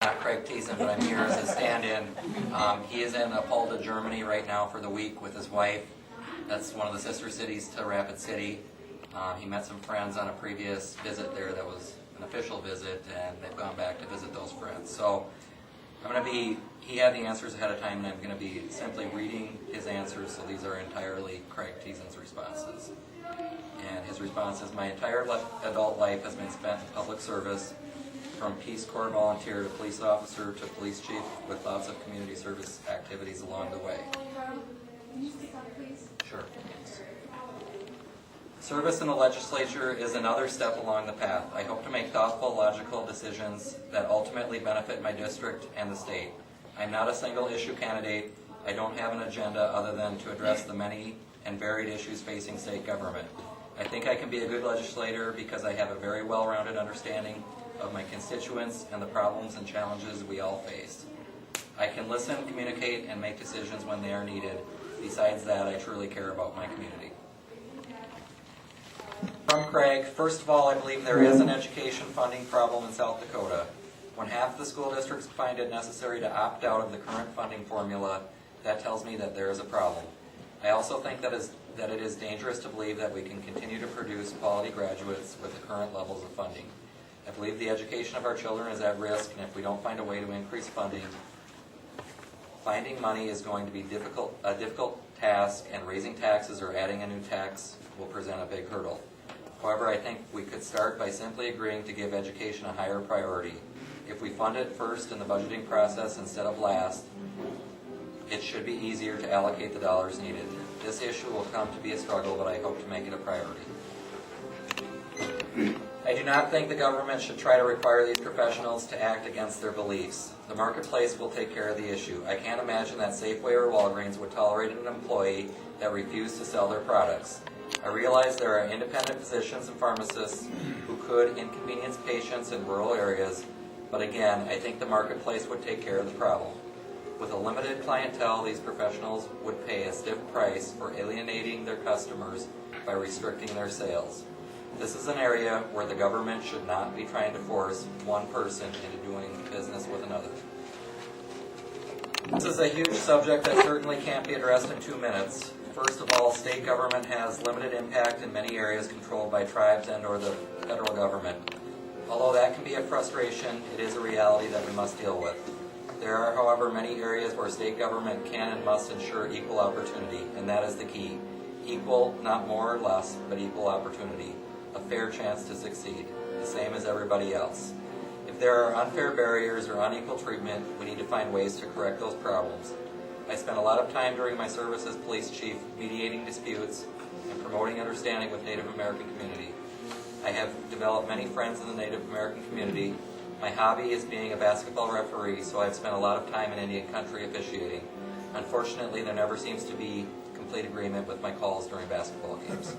not Craig Tieszen, but I'm here as a stand-in. He is in Apolda, Germany right now for the week with his wife. That's one of the sister cities to Rapid City. He met some friends on a previous visit there that was an official visit, and they've gone back to visit those friends. So he had the answers ahead of time, and I'm going to be simply reading his answers, so these are entirely Craig Tieszen's responses. And his response is, my entire adult life has been spent in public service, from Peace Corps volunteer to police officer to police chief, with lots of community service activities along the way. Can you speak up, please? Sure. Service in the legislature is another step along the path. I hope to make thoughtful, logical decisions that ultimately benefit my district and the state. I'm not a single issue candidate. I don't have an agenda other than to address the many and varied issues facing state government. I think I can be a good legislator because I have a very well-rounded understanding of my constituents and the problems and challenges we all face. I can listen, communicate, and make decisions when they are needed. Besides that, I truly care about my community. From Craig, first of all, I believe there is an education funding problem in South Dakota. When half the school districts find it necessary to opt out of the current funding formula, that tells me that there is a problem. I also think that it is dangerous to believe that we can continue to produce quality graduates with the current levels of funding. I believe the education of our children is at risk, and if we don't find a way to increase funding, finding money is going to be a difficult task, and raising taxes or adding a new tax will present a big hurdle. However, I think we could start by simply agreeing to give education a higher priority. If we fund it first in the budgeting process instead of last, it should be easier to allocate the dollars needed. This issue will come to be a struggle, but I hope to make it a priority. I do not think the government should try to require these professionals to act against their beliefs. The marketplace will take care of the issue. I can't imagine that Safeway or Walgreens would tolerate an employee that refused to sell their products. I realize there are independent physicians and pharmacists who could inconvenience patients in rural areas, but again, I think the marketplace would take care of the problem. With a limited clientele, these professionals would pay a stiff price for alienating their customers by restricting their sales. This is an area where the government should not be trying to force one person into doing business with another. This is a huge subject that certainly can't be addressed in 2 minutes. First of all, state government has limited impact in many areas controlled by tribes and or the federal government. Although that can be a frustration, it is a reality that we must deal with. There are, however, many areas where state government can and must ensure equal opportunity, and that is the key. Equal, not more or less, but equal opportunity. A fair chance to succeed, the same as everybody else. If there are unfair barriers or unequal treatment, we need to find ways to correct those problems. I spent a lot of time during my service as police chief mediating disputes and promoting understanding with Native American community. I have developed many friends in the Native American community. My hobby is being a basketball referee, so I've spent a lot of time in Indian country officiating. Unfortunately, there never seems to be complete agreement with my calls during basketball games.